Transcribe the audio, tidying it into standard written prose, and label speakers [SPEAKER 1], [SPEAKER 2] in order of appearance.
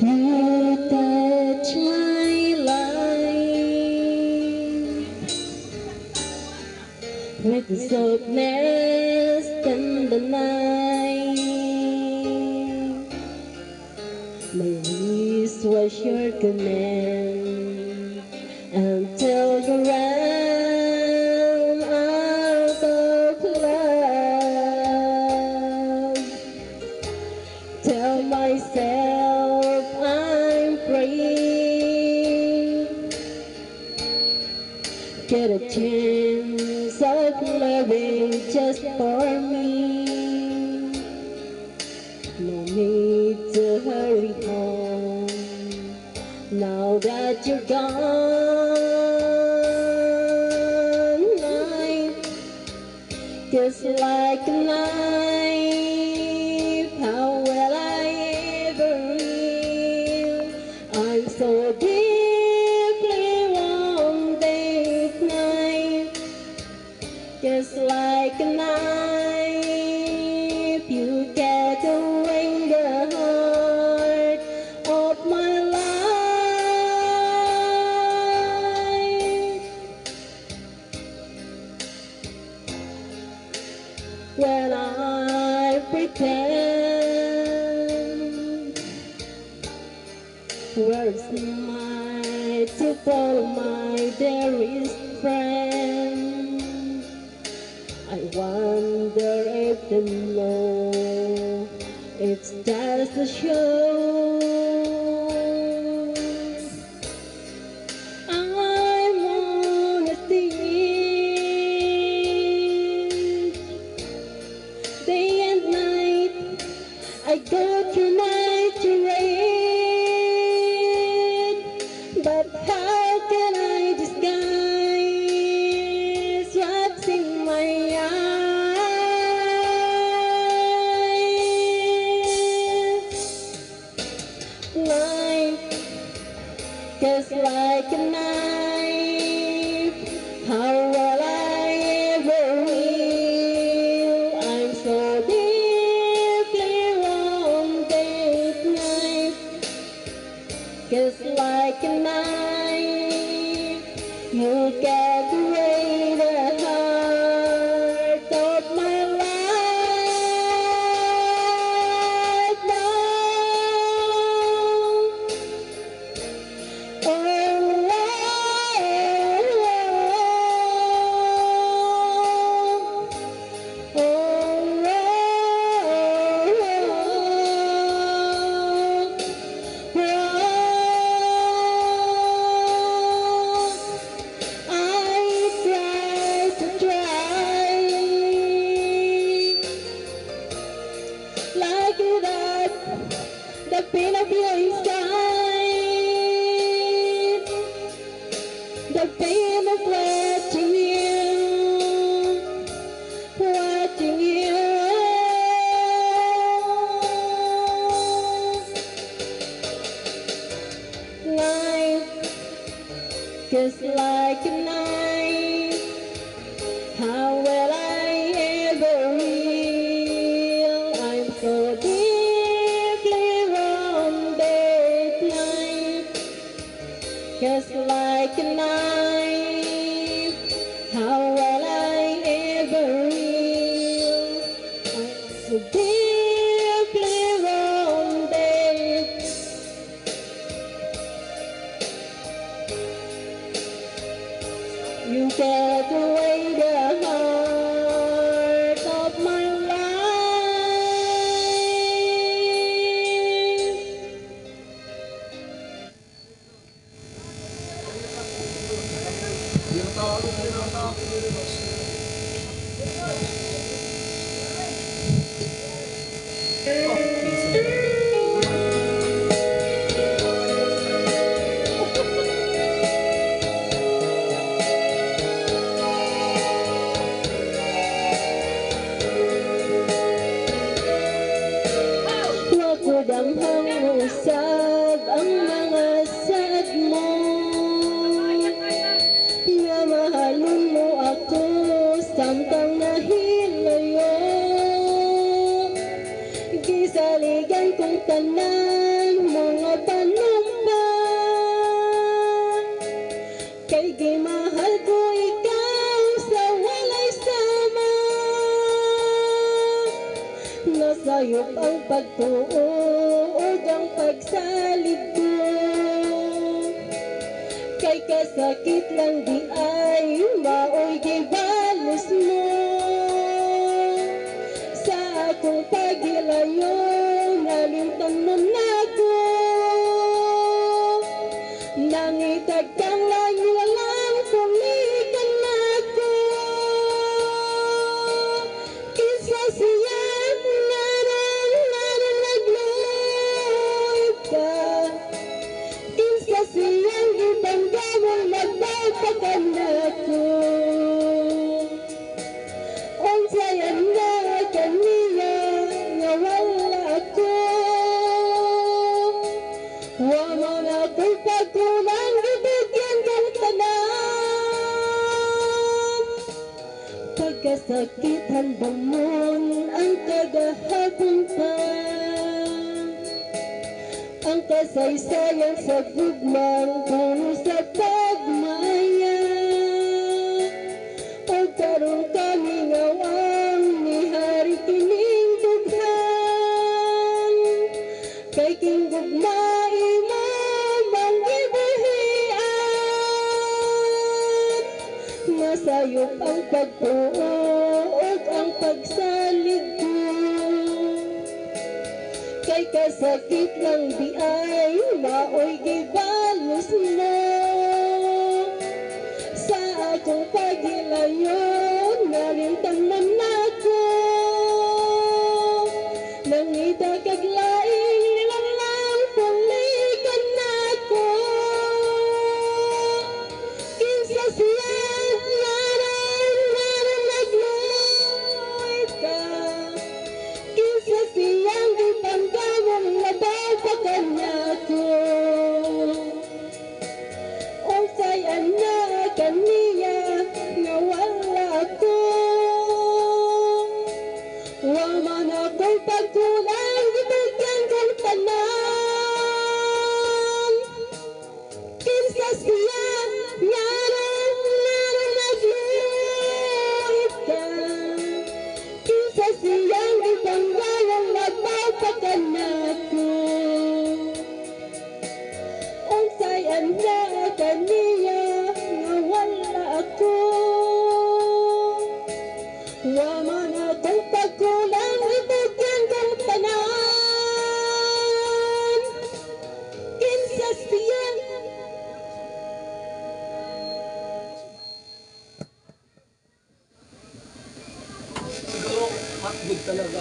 [SPEAKER 1] You touch my life with the softness in the night. My wish was your command until you ran out of love. Tell myself I'm free. Get a chance of loving just for me. No need to hurry home now that you're gone. Life just like a knife. How will I ever heal? I'm so deeply wounded. Night just like a knife. You get away the heart of my life. When I pretend, where's my to follow my dearest friend? I wonder if they know it's just a show. I'm on a stage, day and night. I go through my charade, but how can I disguise what's in my eyes? Life just like a knife. How will I ever heal? I'm so deeply wounded. Knife just like a knife. You get away the heart of my life now. Oh, like that, the pain of your inside, the pain of watching you. Life just like a knife. How will I ever heal? I'm so deeply wounded. Life just like a knife. How will I ever heal? I'm so deeply wounded. You get away the heart of my life. pagtuog ang pagsalig ko. Kay kasakit lang di ay maoy gibalos mo. Sa akong pagilayo nalimtan mo na ko. Nangitag kang layo lang pumikan na ko. Kinsa siya naroon nagluoy ka. Kinsa siyang ibanggamang magbabakan na ko. Unsayan na kaniya nga wala ko. Wa mo na ko'y pagkulang ibigyan kang tanan. Pagkasakit handang mon ang kagahapon pa. Ang kasaysayan sa gugmang puno sa pagmaya. O karon kami ngawang ni hari kining dughan. Kay king gugmay mo mang ibuhian. Masayop ang pagtuog ang pagsalig ko. Kay kasakit lang di ay maoy gibalos mo. Sa akong pagilayo nalimtan man ako. Nangita kag laing lang pulikan nako. Kinsa siya naroon nagluoy ka. Kinsa siyang ipanggamang nababakan nako. Unsay anak kaniya nga wala ko. Wa man ako'y pagkulang ibigyan kang tanan. Kinsa siya naroon nagluoy ka. Kinsa siyang ibanggamang nababakan nako. Unsay anak kaniya nga wala ako. Wa man akong pagkulang ibigyan kang tanan. Kinsa siya.
[SPEAKER 2] Siguro hotdog talaga.